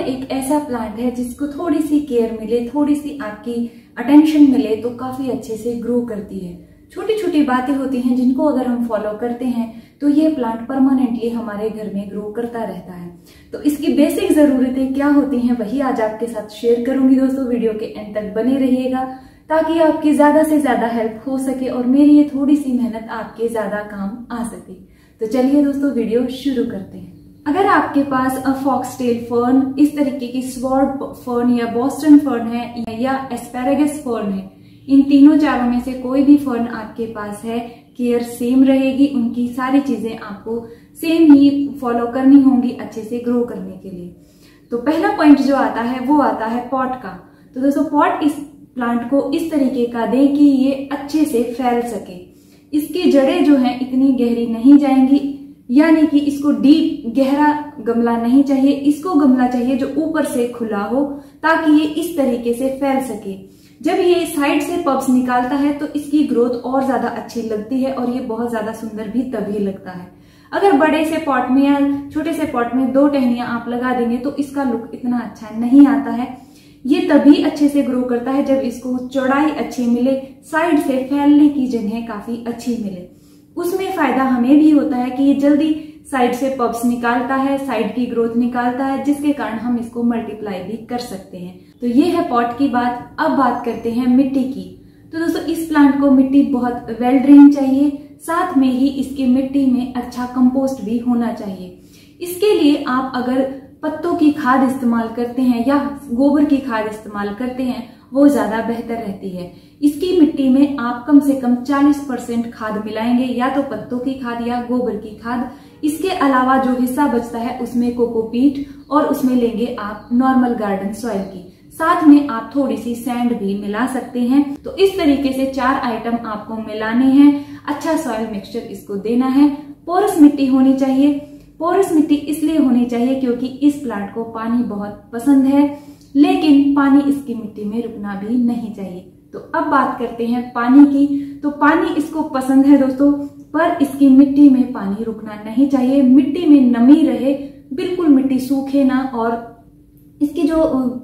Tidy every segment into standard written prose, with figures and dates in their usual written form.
एक ऐसा प्लांट है जिसको थोड़ी सी केयर मिले, थोड़ी सी आपकी अटेंशन मिले तो काफी अच्छे से ग्रो करती है। छोटी छोटी बातें होती हैं जिनको अगर हम फॉलो करते हैं तो ये प्लांट परमानेंटली हमारे घर में ग्रो करता रहता है। तो इसकी बेसिक जरूरतें क्या होती हैं वही आज आपके साथ शेयर करूंगी दोस्तों। वीडियो के एंड तक बने रहिएगा ताकि आपकी ज्यादा से ज्यादा हेल्प हो सके और मेरी ये थोड़ी सी मेहनत आपके ज्यादा काम आ सके। तो चलिए दोस्तों वीडियो शुरू करते हैं। अगर आपके पास फॉक्सटेल फर्न, इस तरीके की स्वॉर्ड फर्न या बॉस्टन फर्न है या एस्पेरेगस फर्न है, इन तीनों चारों में से कोई भी फर्न आपके पास है, केयर सेम रहेगी। उनकी सारी चीजें आपको सेम ही फॉलो करनी होंगी अच्छे से ग्रो करने के लिए। तो पहला पॉइंट जो आता है वो आता है पॉट का। तो दोस्तों पॉट इस प्लांट को इस तरीके का दें कि ये अच्छे से फैल सके। इसकी जड़ें जो हैं इतनी गहरी नहीं जाएंगी, यानी कि इसको डीप गहरा गमला नहीं चाहिए। इसको गमला चाहिए जो ऊपर से खुला हो ताकि ये इस तरीके से फैल सके। जब ये साइड से पब्स निकालता है तो इसकी ग्रोथ और ज्यादा अच्छी लगती है और ये बहुत ज्यादा सुंदर भी तभी लगता है। अगर बड़े से पॉट में या छोटे से पॉट में 2 टहनियां आप लगा देंगे तो इसका लुक इतना अच्छा नहीं आता है। ये तभी अच्छे से ग्रो करता है जब इसको चौड़ाई अच्छी मिले, साइड से फैलने की जगह काफी अच्छी मिले। उसमें फायदा हमें भी होता है कि ये जल्दी साइड से पब्स निकालता है, साइड की ग्रोथ निकालता है, जिसके कारण हम इसको मल्टीप्लाई भी कर सकते हैं। तो ये है पॉट की बात। अब बात करते हैं मिट्टी की। तो दोस्तों इस प्लांट को मिट्टी बहुत वेल ड्रेन चाहिए, साथ में ही इसकी मिट्टी में अच्छा कंपोस्ट भी होना चाहिए। इसके लिए आप अगर पत्तों की खाद इस्तेमाल करते हैं या गोबर की खाद इस्तेमाल करते हैं वो ज्यादा बेहतर रहती है। इसकी मिट्टी में आप कम से कम 40% खाद मिलाएंगे, या तो पत्तों की खाद या गोबर की खाद। इसके अलावा जो हिस्सा बचता है उसमें कोकोपीट और उसमें लेंगे आप नॉर्मल गार्डन सॉइल की। साथ में आप थोड़ी सी सैंड भी मिला सकते हैं। तो इस तरीके से 4 आइटम आपको मिलाने हैं। अच्छा सॉइल मिक्सचर इसको देना है। पोरस मिट्टी होनी चाहिए। पोरस मिट्टी इसलिए होनी चाहिए क्योंकि इस प्लांट को पानी बहुत पसंद है, लेकिन पानी इसकी मिट्टी में रुकना भी नहीं चाहिए। तो अब बात करते हैं पानी की। तो पानी इसको पसंद है दोस्तों, पर इसकी मिट्टी में पानी रुकना नहीं चाहिए। मिट्टी में नमी रहे, बिल्कुल मिट्टी सूखे ना। और इसकी जो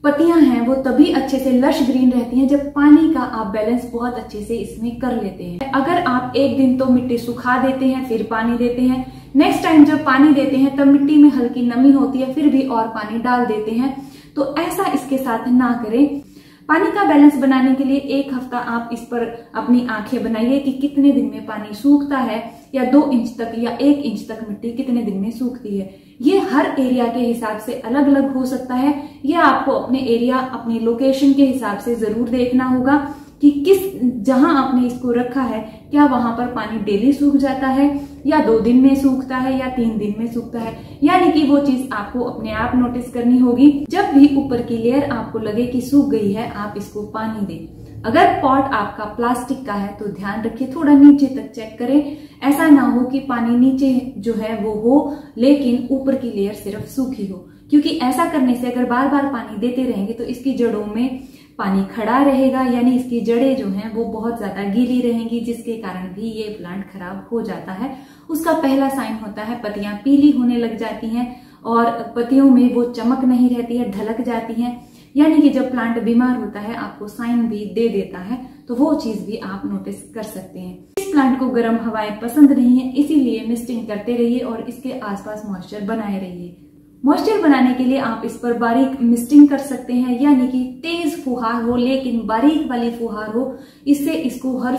पत्तियां हैं वो तभी अच्छे से लश ग्रीन रहती हैं जब पानी का आप बैलेंस बहुत अच्छे से इसमें कर लेते हैं। अगर आप एक दिन तो मिट्टी सुखा देते हैं फिर पानी देते हैं, नेक्स्ट टाइम जब पानी देते हैं तब मिट्टी में हल्की नमी होती है फिर भी और पानी डाल देते हैं, तो ऐसा इसके साथ ना करें। पानी का बैलेंस बनाने के लिए 1 हफ्ता आप इस पर अपनी आंखें बनाइए कि कितने दिन में पानी सूखता है, या 2 इंच तक या 1 इंच तक मिट्टी कितने दिन में सूखती है। ये हर एरिया के हिसाब से अलग अलग हो सकता है। ये आपको अपने एरिया, अपनी लोकेशन के हिसाब से जरूर देखना होगा कि किस जहां आपने इसको रखा है क्या वहां पर पानी डेली सूख जाता है या 2 दिन में सूखता है या 3 दिन में सूखता है। यानी कि वो चीज आपको अपने आप नोटिस करनी होगी। जब भी ऊपर की लेयर आपको लगे कि सूख गई है आप इसको पानी दें। अगर पॉट आपका प्लास्टिक का है तो ध्यान रखिए थोड़ा नीचे तक चेक करें। ऐसा ना हो कि पानी नीचे जो है वो हो लेकिन ऊपर की लेयर सिर्फ सूखी हो, क्योंकि ऐसा करने से अगर बार बार पानी देते रहेंगे तो इसकी जड़ों में पानी खड़ा रहेगा, यानी इसकी जड़ें जो हैं वो बहुत ज्यादा गीली रहेंगी, जिसके कारण भी ये प्लांट खराब हो जाता है। उसका पहला साइन होता है पत्तियां पीली होने लग जाती हैं और पत्तियों में वो चमक नहीं रहती है, ढलक जाती हैं। यानी कि जब प्लांट बीमार होता है आपको साइन भी दे देता है, तो वो चीज भी आप नोटिस कर सकते हैं। इस प्लांट को गर्म हवाएं पसंद नहीं है, इसीलिए मिस्टिंग करते रहिए और इसके आसपास मॉइस्चर बनाए रहिए। मॉइस्चर बनाने के लिए आप इस पर बारीक मिस्टिंग कर सकते हैं, यानी कि तेज फुहार हो लेकिन बारीक वाली फुहार हो। इससे इसको हर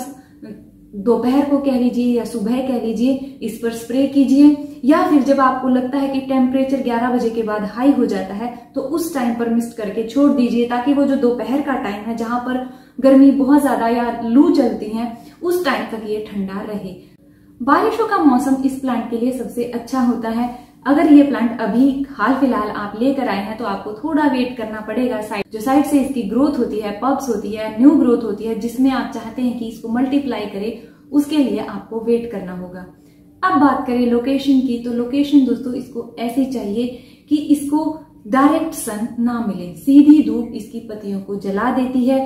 दोपहर को कह लीजिए या सुबह कह लीजिए इस पर स्प्रे कीजिए, या फिर जब आपको लगता है कि टेम्परेचर 11 बजे के बाद हाई हो जाता है तो उस टाइम पर मिस्ट करके छोड़ दीजिए, ताकि वो जो दोपहर का टाइम है जहां पर गर्मी बहुत ज्यादा या लू चलती है उस टाइम तक ये ठंडा रहे। बारिशों का मौसम इस प्लांट के लिए सबसे अच्छा होता है। अगर ये प्लांट अभी हाल फिलहाल आप लेकर आए हैं तो आपको थोड़ा वेट करना पड़ेगा। जो साइड से इसकी ग्रोथ होती है, पब्स होती है, न्यू ग्रोथ होती है, जिसमें आप चाहते हैं कि इसको मल्टीप्लाई करे, उसके लिए आपको वेट करना होगा। अब बात करें लोकेशन की, तो लोकेशन दोस्तों इसको ऐसी चाहिए कि इसको डायरेक्ट सन ना मिले। सीधी धूप इसकी पत्तियों को जला देती है,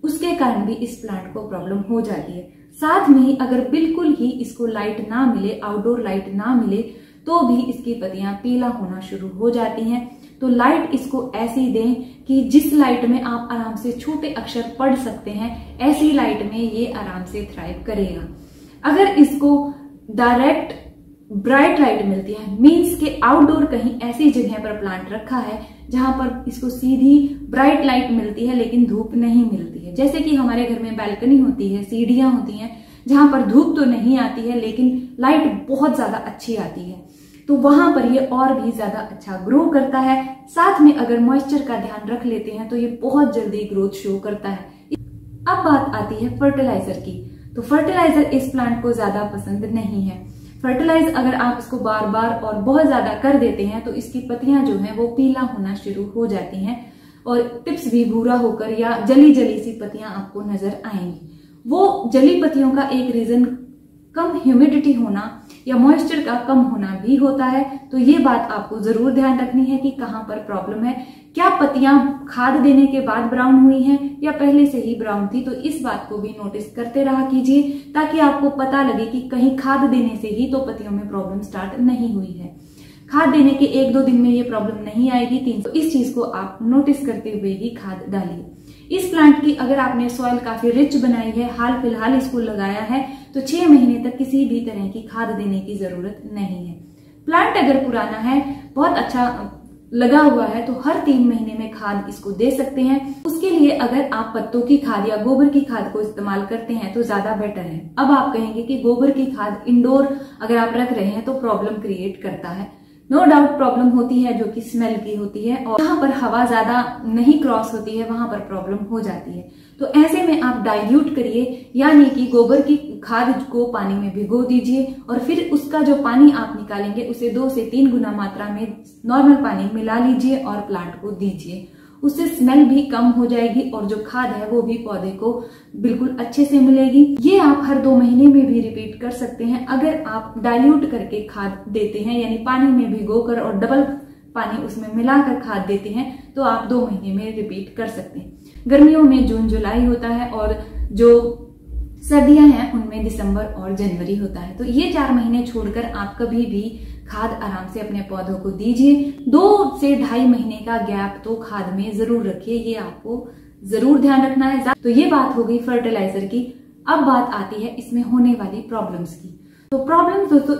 उसके कारण भी इस प्लांट को प्रॉब्लम हो जाती है। साथ में ही अगर बिल्कुल ही इसको लाइट ना मिले, आउटडोर लाइट ना मिले, तो भी इसकी पत्तियां पीला होना शुरू हो जाती हैं। तो लाइट इसको ऐसी दें कि जिस लाइट में आप आराम से छोटे अक्षर पढ़ सकते हैं, ऐसी लाइट में ये आराम से थ्राइव करेगा। अगर इसको डायरेक्ट ब्राइट लाइट मिलती है, मीन्स के आउटडोर कहीं ऐसी जगह पर प्लांट रखा है जहां पर इसको सीधी ब्राइट लाइट मिलती है लेकिन धूप नहीं मिलती है, जैसे कि हमारे घर में बैल्कनी होती है, सीढ़ियां होती हैं जहां पर धूप तो नहीं आती है लेकिन लाइट बहुत ज्यादा अच्छी आती है, तो वहां पर ये और भी ज्यादा अच्छा ग्रो करता है। साथ में अगर मॉइस्चर का ध्यान रख लेते हैं तो ये बहुत जल्दी ग्रोथ शो करता है। अब बात आती है फर्टिलाइजर की, तो फर्टिलाइजर इस प्लांट को ज्यादा पसंद नहीं है। फर्टिलाइज अगर आप इसको बार बार और बहुत ज्यादा कर देते हैं तो इसकी पत्तियां जो हैं वो पीला होना शुरू हो जाती हैं और टिप्स भी भूरा होकर या जली जली सी पत्तियां आपको नजर आएंगी। वो जली पत्तियों का एक रीजन कम ह्यूमिडिटी होना या मॉइस्चर का कम होना भी होता है, तो ये बात आपको जरूर ध्यान रखनी है कि कहाँ पर प्रॉब्लम है। क्या पत्तियां खाद देने के बाद ब्राउन हुई हैं या पहले से ही ब्राउन थी, तो इस बात को भी नोटिस करते रहा कीजिए ताकि आपको पता लगे कि कहीं खाद देने से ही तो पत्तियों में प्रॉब्लम स्टार्ट नहीं हुई है। खाद देने के 1-2 दिन में ये प्रॉब्लम नहीं आएगी, 3 तो इस चीज को आप नोटिस करते हुए ही खाद डालिए। इस प्लांट की अगर आपने सॉइल काफी रिच बनाई है, हाल फिलहाल इसको लगाया है, तो 6 महीने तक किसी भी तरह की खाद देने की जरूरत नहीं है। प्लांट अगर पुराना है, बहुत अच्छा लगा हुआ है, तो हर 3 महीने में खाद इसको दे सकते हैं। उसके लिए अगर आप पत्तों की खाद या गोबर की खाद को इस्तेमाल करते हैं तो ज्यादा बेटर है। अब आप कहेंगे कि गोबर की खाद इंडोर अगर आप रख रहे हैं तो प्रॉब्लम क्रिएट करता है। नो डाउट प्रॉब्लम होती है, जो कि स्मेल की होती है, और जहां पर हवा ज्यादा नहीं क्रॉस होती है वहां पर प्रॉब्लम हो जाती है। तो ऐसे में आप डाइल्यूट करिए, यानी कि गोबर की खाद को पानी में भिगो दीजिए और फिर उसका जो पानी आप निकालेंगे उसे 2 से 3 गुना मात्रा में नॉर्मल पानी मिला लीजिए और प्लांट को दीजिए। उससे स्मेल भी कम हो जाएगी और जो खाद है वो भी पौधे को बिल्कुल अच्छे से मिलेगी। ये आप हर 2 महीने में भी रिपीट कर सकते हैं। अगर आप डाइल्यूट करके खाद देते हैं, यानी पानी में भिगोकर और डबल पानी उसमें मिलाकर खाद देते हैं, तो आप 2 महीने में रिपीट कर सकते हैं। गर्मियों में जून जुलाई होता है और जो सर्दियां हैं उनमें दिसंबर और जनवरी होता है। तो ये 4 महीने छोड़कर आप कभी भी खाद आराम से अपने पौधों को दीजिए। 2 से 2.5 महीने का गैप तो खाद में जरूर रखिए, ये आपको जरूर ध्यान रखना है। तो ये बात हो गई फर्टिलाइजर की। अब बात आती है इसमें होने वाली प्रॉब्लम्स की। तो प्रॉब्लम्स दोस्तों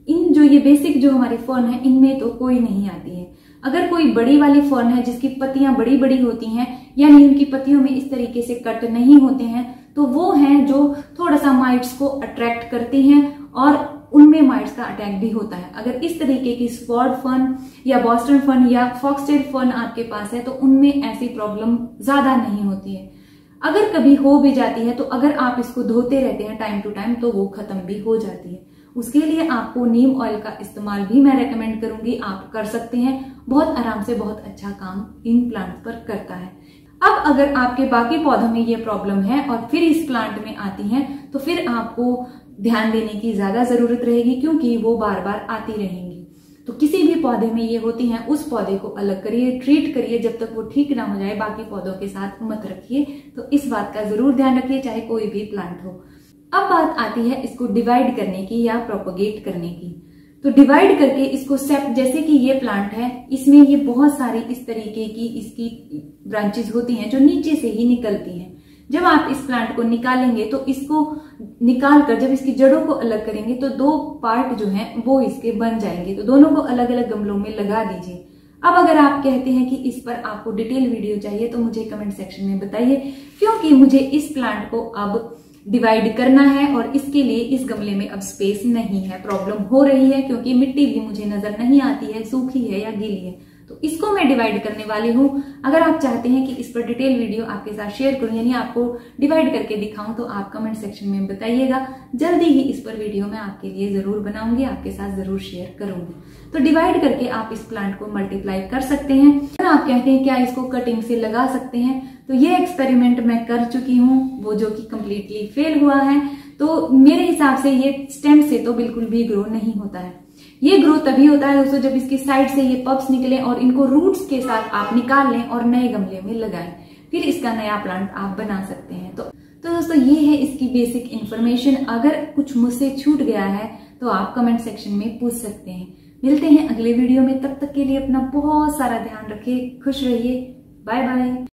इन जो ये बेसिक जो हमारी फर्न है इनमें तो कोई नहीं आती है। अगर कोई बड़ी वाली फर्न है जिसकी पत्तियां बड़ी बड़ी होती हैं, यानी उनकी पत्तियों में इस तरीके से कट नहीं होते हैं, तो वो हैं जो थोड़ा सा माइट्स को अट्रैक्ट करती हैं और उनमें माइट्स का अटैक भी होता है। अगर इस तरीके की स्वॉर्ड फर्न या बॉस्टन फर्न या फॉक्सटेल फर्न आपके पास है तो उनमें ऐसी प्रॉब्लम ज्यादा नहीं होती है। अगर कभी हो भी जाती है तो अगर आप इसको धोते रहते हैं टाइम टू टाइम तो वो खत्म भी हो जाती है। उसके लिए आपको नीम ऑयल का इस्तेमाल भी मैं रेकमेंड करूंगी, आप कर सकते हैं। बहुत आराम से बहुत अच्छा काम इन प्लांट्स पर करता है। अब अगर आपके बाकी पौधों में ये प्रॉब्लम है और फिर इस प्लांट में आती है तो फिर आपको ध्यान देने की ज्यादा जरूरत रहेगी, क्योंकि वो बार बार आती रहेंगी। तो किसी भी पौधे में ये होती हैं, उस पौधे को अलग करिए, ट्रीट करिए, जब तक वो ठीक ना हो जाए बाकी पौधों के साथ मत रखिए। तो इस बात का जरूर ध्यान रखिए, चाहे कोई भी प्लांट हो। अब बात आती है इसको डिवाइड करने की या प्रोपोगेट करने की। तो डिवाइड करके इसको जैसे कि ये प्लांट है, इसमें ये बहुत सारी इस तरीके की इसकी ब्रांचेस होती हैं जो नीचे से ही निकलती हैं। जब आप इस प्लांट को निकालेंगे तो इसको निकालकर जब इसकी जड़ों को अलग करेंगे तो 2 पार्ट जो हैं वो इसके बन जाएंगे। तो दोनों को अलग अलग गमलों में लगा दीजिए। अब अगर आप कहते हैं कि इस पर आपको डिटेल वीडियो चाहिए तो मुझे कमेंट सेक्शन में बताइए, क्योंकि मुझे इस प्लांट को अब डिवाइड करना है और इसके लिए इस गमले में अब स्पेस नहीं है। प्रॉब्लम हो रही है क्योंकि मिट्टी भी मुझे नजर नहीं आती है, सूखी है या गीली है। तो इसको मैं डिवाइड करने वाली हूँ। अगर आप चाहते हैं कि इस पर डिटेल वीडियो आपके साथ शेयर करूं, यानी आपको डिवाइड करके दिखाऊं, तो आप कमेंट सेक्शन में बताइएगा। जल्दी ही इस पर वीडियो मैं आपके लिए जरूर बनाऊंगी, आपके साथ जरूर शेयर करूंगी। तो डिवाइड करके आप इस प्लांट को मल्टीप्लाई कर सकते हैं। अगर आप कहते हैं क्या इसको कटिंग से लगा सकते हैं, तो ये एक्सपेरिमेंट मैं कर चुकी हूँ, वो जो कि कम्प्लीटली फेल हुआ है। तो मेरे हिसाब से ये स्टेम से तो बिल्कुल भी ग्रो नहीं होता है। ये ग्रो तभी होता है दोस्तों जब इसकी साइड से ये पप्स निकले और इनको रूट्स के साथ आप निकाल लें और नए गमले में लगाएं, फिर इसका नया प्लांट आप बना सकते हैं। तो दोस्तों ये है इसकी बेसिक इन्फॉर्मेशन। अगर कुछ मुझसे छूट गया है तो आप कमेंट सेक्शन में पूछ सकते हैं। मिलते हैं अगले वीडियो में, तब तक के लिए अपना बहुत सारा ध्यान रखिए, खुश रहिए, बाय बाय।